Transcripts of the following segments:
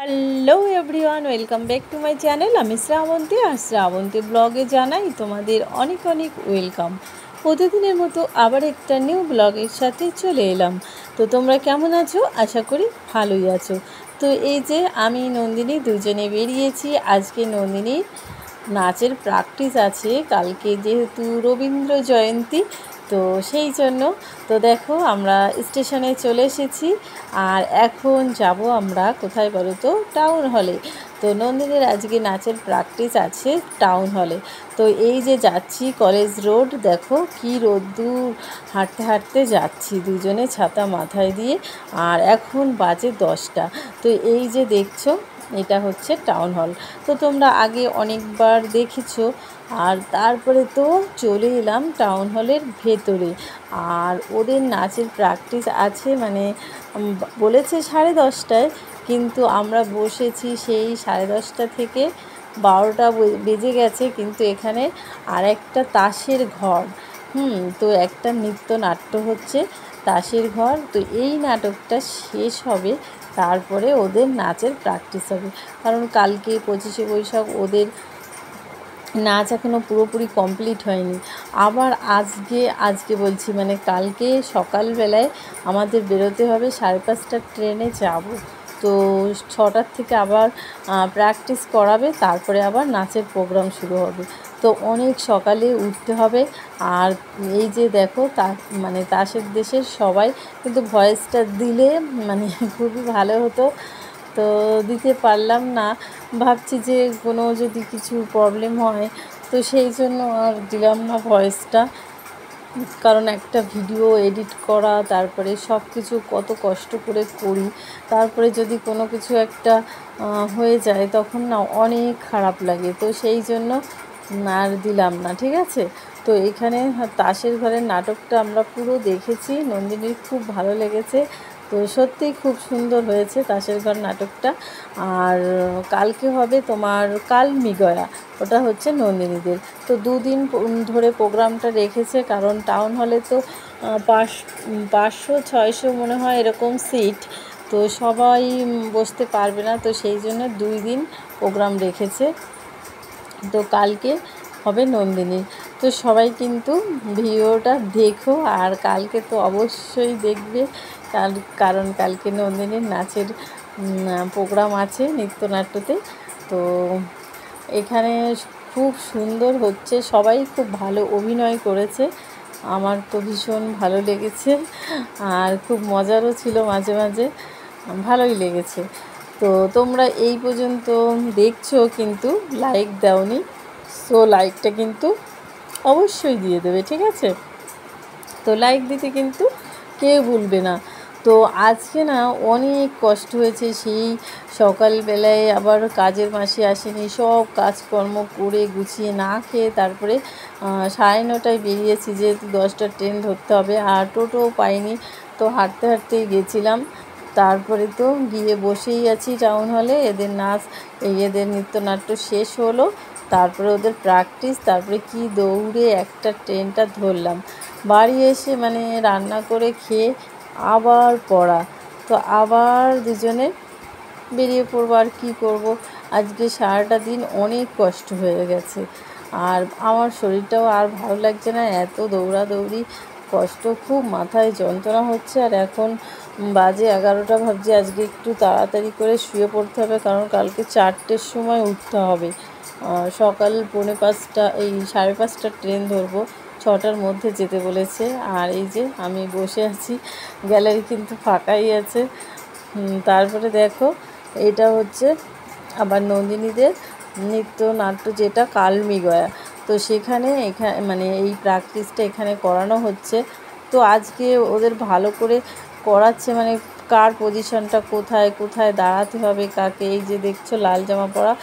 Hello everyone, welcome back to my channel. আমি শ্রাবন্তী, আর শ্রাবন্তী ব্লগে জানাই তোমাদের অনেক অনেক ওয়েলকাম। প্রতিদিনের মতো আবার একটা নিউ ব্লগের সাথে চলে এলাম। তো তোমরা কেমন আছো? আশা করি ভালোই আছো। তো এই যে আমি নন্দিনী দুজনে বেরিয়েছি। আজকে নন্দিনীর নাচের প্র্যাকটিস আছে, কালকে যেহেতু রবীন্দ্র জয়ন্তী, তো সেই জন্য। তো দেখো আমরা স্টেশনে চলে এসেছি, আর এখন যাব আমরা কোথায় বলো তো? টাউন হলে। তো নন্দিনীর আজকে নাচের প্র্যাকটিস আছে টাউন হলে। তো এই যে যাচ্ছি কলেজ রোড, দেখো কি রোদ্দুর, হাঁটতে হাঁটতে যাচ্ছি দুজনে ছাতা মাথায় দিয়ে। আর এখন বাজে 10টা। তো এই যে দেখছো, এটা হচ্ছে টাউন হল। তো তোমরা আগে অনেকবার দেখেছো। আর তারপরে তো চলে এলাম টাউন হলের ভেতরে। আর ওদের নাচের প্র্যাকটিস আছে, মানে বলেছে 10:30টায়, কিন্তু আমরা বসেছি সেই 10:30টা থেকে 12টা বেজে গেছে। কিন্তু এখানে আর একটা তাসের ঘর, তো একটা নৃত্যনাট্য হচ্ছে, তাসের ঘর। তো এই নাটকটা শেষ হবে, তারপরে ওদের নাচের প্র্যাকটিস হবে। কারণ কালকে 25শে বৈশাখ, ওদের নাচ এখনও পুরোপুরি কমপ্লিট হয়নি। আবার আজকে বলছি, মানে কালকে সকালবেলায় আমাদের বেরোতে হবে, 5:30টার ট্রেনে যাব। তো 6টার থেকে আবার প্র্যাকটিস করাবে, তারপরে আবার নাচের প্রোগ্রাম শুরু হবে। তো অনেক সকালে উঠতে হবে। আর এই যে দেখো, মানে তাসের দেশের সবাই, কিন্তু ভয়েসটা দিলে মানে খুবই ভালো হতো, তো দিতে পারলাম না। ভাবছি যে কোনো যদি কিছু প্রবলেম হয়, তো সেই জন্য আর দিলাম না ভয়েসটা। কারণ একটা ভিডিও এডিট করা, তারপরে সব কিছু কত কষ্ট করে করি, তারপরে যদি কোনো কিছু একটা হয়ে যায়, তখন না অনেক খারাপ লাগে। তো সেই জন্য আর দিলাম না, ঠিক আছে। তো এখানে তাসের ঘরের নাটকটা আমরা পুরো দেখেছি, নন্দিনীর খুব ভালো লেগেছে। তো সত্যিই খুব সুন্দর হয়েছে তাসের ঘর নাটকটা। আর কালকে হবে তোমার কালমি গয়া, ওটা হচ্ছে নন্দিনীদের। তো 2 দিন ধরে প্রোগ্রামটা রেখেছে, কারণ টাউন হলে তো 500-600 মনে হয় এরকম সিট, তো সবাই বসতে পারবে না। তো সেই জন্য 2 দিন প্রোগ্রাম রেখেছে। তো কালকে হবে নন্দিনী। তো সবাই কিন্তু ভিডিওটা দেখো, আর কালকে তো অবশ্যই দেখবে, কারণ কালকে নন্দিনীর নাচের প্রোগ্রাম আছে নৃত্যনাট্যতে। তো এখানে খুব সুন্দর হচ্ছে, সবাই খুব ভালো অভিনয় করেছে, আমার তো ভীষণ ভালো লেগেছে। আর খুব মজারও ছিল, মাঝে মাঝে ভালোই লেগেছে। তো তোমরা এই পর্যন্ত দেখছো কিন্তু লাইক দাওনি, সো লাইকটা কিন্তু অবশ্যই দিয়ে দেবে, ঠিক আছে। তো লাইক দিতে কিন্তু কেউ ভুলবে না। তো আজকে না অনেক কষ্ট হয়েছে, সেই সকালবেলায় আবার কাজের মাসি আসেনি, সব কাজকর্ম করে গুছিয়ে না খেয়ে তারপরে 9:30টায় বেরিয়েছি, যেহেতু 10টার ট্রেন ধরতে হবে। আর টোটোও পাইনি, তো হাঁটতে হাঁটতেই গেছিলাম। তারপরে তো গিয়ে বসেই আছি টাউন হলে। এদের নাচ, এদের নৃত্যনাট্য শেষ হলো, তারপরে ওদের প্র্যাকটিস, তারপরে কি দৌড়ে একটা ট্রেনটা ধরলাম। বাড়ি এসে মানে রান্না করে খেয়ে আবার পড়া, তো আবার দুজনে বেরিয়ে পড়বো। আর কী করব, আজকে সারাটা দিন অনেক কষ্ট হয়ে গেছে, আর আমার শরীরটাও আর ভালো লাগছে না, এত দৌড়াদৌড়ি, কষ্ট, খুব মাথায় যন্ত্রণা হচ্ছে। আর এখন বাজে 11টা, ভাবছি আজকে একটু তাড়াতাড়ি করে শুয়ে পড়তে হবে, কারণ কালকে 4টের সময় উঠতে হবে। সকাল 4:45, এই 5:30টার ট্রেন ধরবো, 6টার মধ্যে যেতে বলেছে। আর এই যে আমি বসে আছি, গ্যালারি কিন্তু ফাঁকাই আছে। তারপরে দেখো, এটা হচ্ছে আবার নন্দিনীদের নৃত্যনাট্য, যেটা কালমি গয়া। তো সেখানে মানে এই প্র্যাকটিসটা এখানে করানো হচ্ছে। তো আজকে ওদের ভালো করে করাচ্ছে, মানে কার পজিশনটা কোথায় কোথায় দাঁড়াতে হবে কাকে। এই যে দেখছো লাল জামা পরা,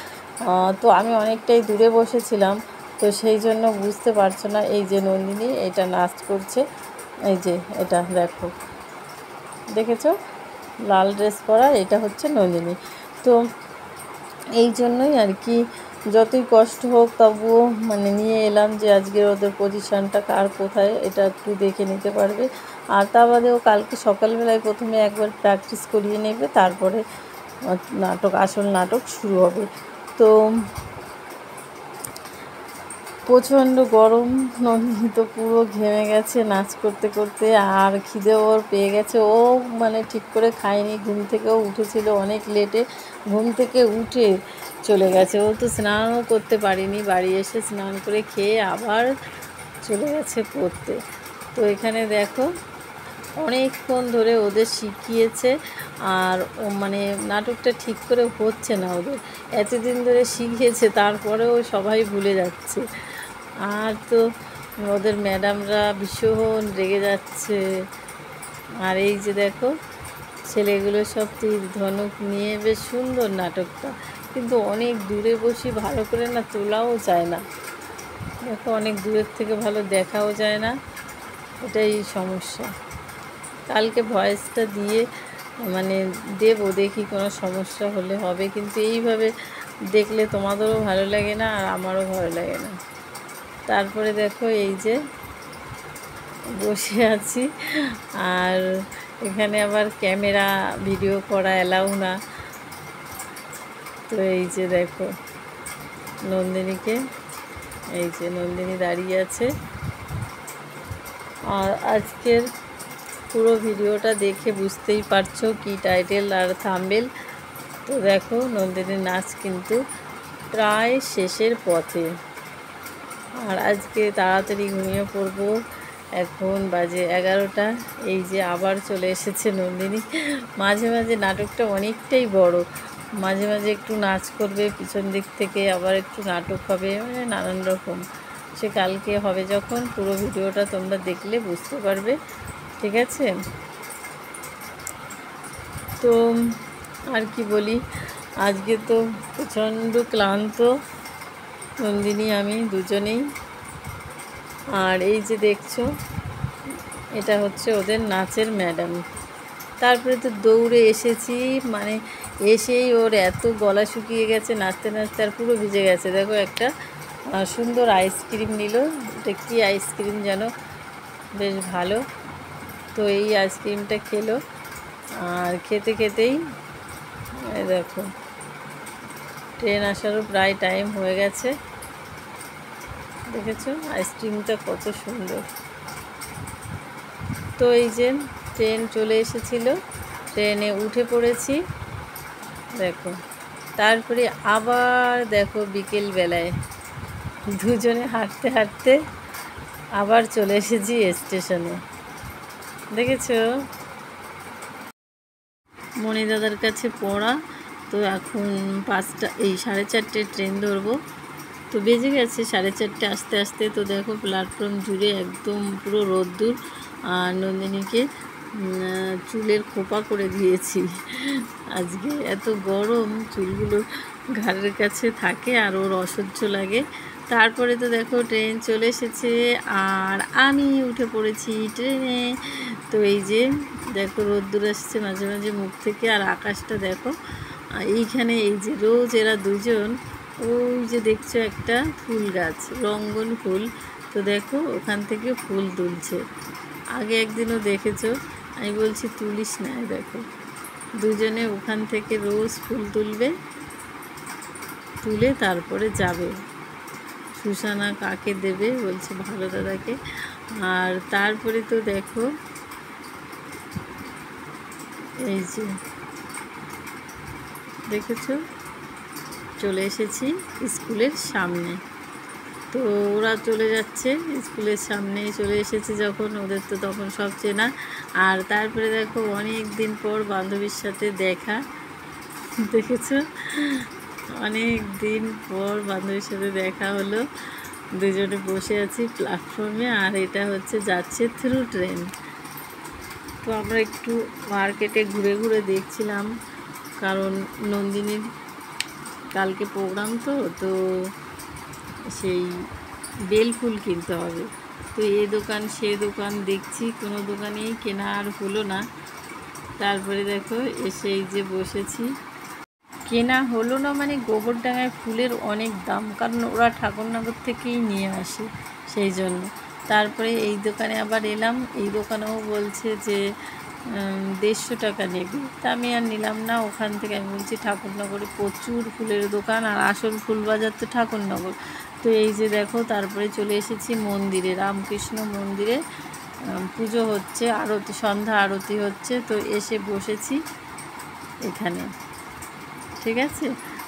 তো আমি অনেকটাই দূরে বসেছিলাম, তো সেই জন্য বুঝতে পারছো না। এই যে নন্দিনী এটা নাচ করছে, এই যে এটা দেখো, দেখেছো লাল ড্রেস পরা, এটা হচ্ছে নন্দিনী। তো এই জন্যই আর কি, যতই কষ্ট হোক তবুও মানে নিয়ে এলাম, যে আজকের ওদের পজিশানটা কার কোথায় এটা একটু দেখে নিতে পারবে। আর তা বাদেও কালকে সকালবেলায় প্রথমে একবার প্র্যাকটিস করিয়ে নেবে, তারপরে নাটক, আসল নাটক শুরু হবে। তো প্রচণ্ড গরম, নন্দিনী তো পুরো ঘেমে গেছে নাচ করতে করতে, আর খিদে ওর পেয়ে গেছে। ও মানে ঠিক করে খায়নি, ঘুম থেকেও উঠেছিল অনেক লেটে, ঘুম থেকে উঠে চলে গেছে। ও তো স্নানও করতে পারিনি, বাড়ি এসে স্নান করে খেয়ে আবার চলে গেছে পড়তে। তো এখানে দেখো অনেকক্ষণ ধরে ওদের শিখিয়েছে, আর ও মানে নাটকটা ঠিক করে হচ্ছে না ওদের, এতদিন ধরে শিখিয়েছে তারপরেও সবাই ভুলে যাচ্ছে। আর তো ওদের ম্যাডামরা ভীষণ রেগে যাচ্ছে। আর এই যে দেখো ছেলেগুলো সব তীর ধনুক নিয়ে, বেশ সুন্দর নাটকটা, কিন্তু অনেক দূরে বসে ভালো করে না তোলাও যায় না। দেখো অনেক দূরের থেকে ভালো দেখাও যায় না, এটাই সমস্যা। কালকে ভয়েসটা দিয়ে মানে দেবো, দেখি কোনো সমস্যা হলে হবে, কিন্তু এইভাবে দেখলে তোমাদেরও ভালো লাগে না আর আমারও ভালো লাগে না। তারপরে দেখো এই যে বসে আছি, আর এখানে আবার ক্যামেরা ভিডিও করা অ্যালাউ না। তো এই যে দেখো নন্দিনীকে, এই যে নন্দিনী দাঁড়িয়ে আছে। আর আজকের পুরো ভিডিওটা দেখে বুঝতেই পারছো কি টাইটেল আর থাম্বনেল। তো দেখো নন্দিনীর নাচ কিন্তু প্রায় শেষের পথে। আর আজকে তাড়াতাড়ি ঘুমিয়ে পড়বো, এখন বাজে 11টা। এই যে আবার চলে এসেছে নন্দিনী। মাঝে মাঝে নাটকটা অনেকটাই বড়, মাঝে মাঝে একটু নাচ করবে পিছন দিক থেকে, আবার একটু নাটক হবে, মানে নানান রকম। সে কালকে হবে যখন, পুরো ভিডিওটা তোমরা দেখলে বুঝতে পারবে, ঠিক আছে? তো আর কি বলি, আজকে তো প্রচণ্ড ক্লান্ত নন্দিনী আমি দুজনেই। আর এই যে দেখছো এটা হচ্ছে ওদের নাচের ম্যাডাম। তারপরে তো দৌড়ে এসেছি, মানে এসেই ওর এত গলা শুকিয়ে গেছে নাচতে নাচতে, আর পুরো ভিজে গেছে। দেখো একটা সুন্দর আইসক্রিম নিল, এটা কী আইসক্রিম যেন, বেশ ভালো। তো এই আইসক্রিমটা খেলো, আর খেতে খেতেই দেখো ট্রেন আসারও প্রায় টাইম হয়ে গেছে। দেখেছো আইসক্রিমটা কত সুন্দর। তো এই যে ট্রেন চলে এসেছিল, ট্রেনে উঠে পড়েছি দেখো। তারপরে আবার দেখো বিকেলবেলায় দুজনে হাঁটতে হাঁটতে আবার চলে এসেছি স্টেশনে, দেখেছো? মণি দাদার কাছে পড়া। তো এখন 5টা, এই 4:30 ট্রেন ধরবো। তো বেজে গেছে 4:30 আস্তে আস্তে। তো দেখো প্ল্যাটফর্ম জুড়ে একদম পুরো রোদ্দুর, আর নন্দিনীকে চুলের খোপা করে দিয়েছি। আজকে এত গরম, চুলগুলো ঘাড়ের কাছে থাকে আর ওর অসহ্য লাগে। তারপরে তো দেখো ট্রেন চলে এসেছে, আর আমি উঠে পড়েছি ট্রেনে। তো এই যে দেখো রোদ্দুর আসছে মাঝে মাঝে মুখ থেকে, আর আকাশটা দেখো। এইখানে এই যে রোজ এরা দুজন, ওই যে দেখছো একটা ফুল গাছ, রঙ্গন ফুল। তো দেখো ওখান থেকে ফুল তুলছে। আগে একদিনও দেখেছো, আমি বলছি তুলিস না। দেখো দুজনে ওখান থেকে রোজ ফুল তুলবে, তুলে তারপরে যাবে। সুসানা কাকে দেবে বলছে, ভালো দাদাকে। আর তারপরে তো দেখো এই যে দেখেছো চলে এসেছি স্কুলের সামনে। তো ওরা চলে যাচ্ছে স্কুলের সামনে, চলে এসেছে যখন, ওদের তো তখন সব চেনা। আর তারপরে দেখো অনেক দিন পর বান্ধবীর সাথে দেখা, দেখেছো অনেক দিন পর বান্ধবীর সাথে দেখা হলো। দুজনে বসে আছি প্ল্যাটফর্মে, আর এটা হচ্ছে যাচ্ছে থ্রু ট্রেন। তো আমরা একটু মার্কেটে ঘুরে ঘুরে দেখছিলাম, কারণ নন্দিনীর কালকে প্রোগ্রাম, তো সেই বেলফুল কিনতে হবে। তো এ দোকান সে দোকান দেখছি, কোনো দোকানেই কেনা আর হলো না। তারপরে দেখো এসে এই যে বসেছি, কেনা হলো না মানে গোবরডাঙ্গায় ফুলের অনেক দাম, কারণ ওরা ঠাকুরনগর থেকেই নিয়ে আসে, সেই জন্য। তারপরে এই দোকানে আবার এলাম, এই দোকানেও বলছে যে 150 টাকা নেবে। তা আমি আর নিলাম না। ওখান থেকে আমি বলছি ঠাকুরনগরে প্রচুর ফুলের দোকান, আর আসল ফুল বাজার তো ঠাকুরনগর। তো এই যে দেখো, তারপরে চলে এসেছি মন্দিরে, রামকৃষ্ণ মন্দিরে পুজো হচ্ছে, আরতি, সন্ধ্যা আরতি হচ্ছে। তো এসে বসেছি এখানে, ঠিক আছে।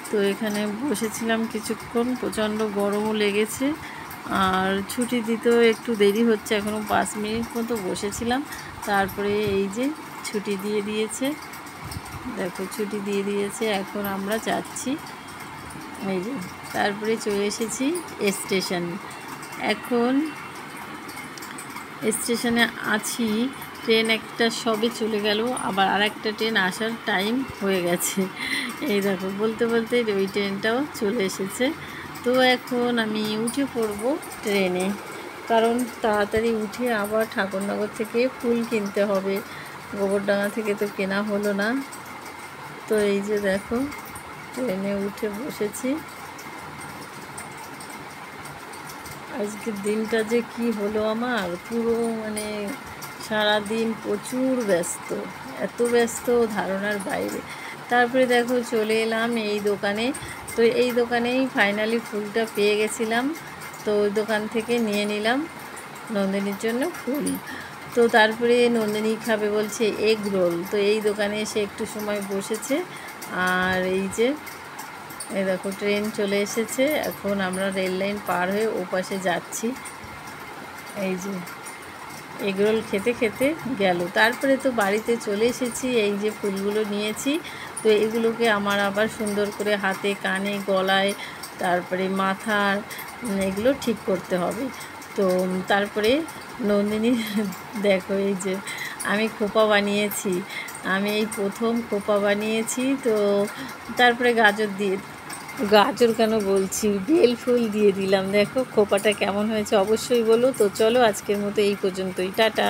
তো এখানে বসেছিলাম কিছুক্ষণ, প্রচণ্ড গরমও লেগেছে, আর ছুটি দিতেও একটু দেরি হচ্ছে, এখনও 5 মিনিট মতো বসেছিলাম। তারপরে এই যে ছুটি দিয়ে দিয়েছে, দেখো ছুটি দিয়ে দিয়েছে। এখন আমরা যাচ্ছি, এই যে তারপরে চলে এসেছি স্টেশনে। এখন স্টেশনে আছি, ট্রেন একটা সবে চলে গেল, আবার আর একটা ট্রেন আসার টাইম হয়ে গেছে। এই দেখো, বলতে বলতে ওই ট্রেনটাও চলে এসেছে। তো এখন আমি উঠে পড়ব ট্রেনে, কারণ তাড়াতাড়ি উঠে আবার ঠাকুরনগর থেকে ফুল কিনতে হবে, গোবরডাঙ্গা থেকে তো কেনা হলো না। তো এই যে দেখো, ট্রেনে উঠে বসেছি। আজকের দিনটা যে কি হলো আমার, পুরো মানে সারাদিন প্রচুর ব্যস্ত, এত ব্যস্ত ধারণার বাইরে। তারপরে দেখো চলে এলাম এই দোকানে। তো এই দোকানেই ফাইনালি ফুলটা পেয়ে গেছিলাম, তো ওই দোকান থেকে নিয়ে নিলাম নন্দিনীর জন্য ফুল। তো তারপরে নন্দিনী খাবে বলছে এগ রোল। তো এই দোকানে এসে একটু সময় বসেছে, আর এই যে এই দেখো ট্রেন চলে এসেছে। এখন আমরা রেল লাইন পার হয়ে ওপাশে যাচ্ছি। এই যে এগরোল খেতে খেতে গেল। তারপরে তো বাড়িতে চলে এসেছি, এই যে ফুলগুলো নিয়েছি। তো এগুলোকে আমার আবার সুন্দর করে হাতে, কানে, গলায়, তারপরে মাথার, এগুলো ঠিক করতে হবে। তো তারপরে নন্দিনী দেখো, এই যে আমি খোপা বানিয়েছি, আমি এই প্রথম খোপা বানিয়েছি। তো তারপরে গাজর কেন বলছি, বেল ফুল দিয়ে দিলাম। দেখো খোপাটা কেমন হয়েছে অবশ্যই বলো। তো চলো, আজকের মতো এই পর্যন্তই, টাটা।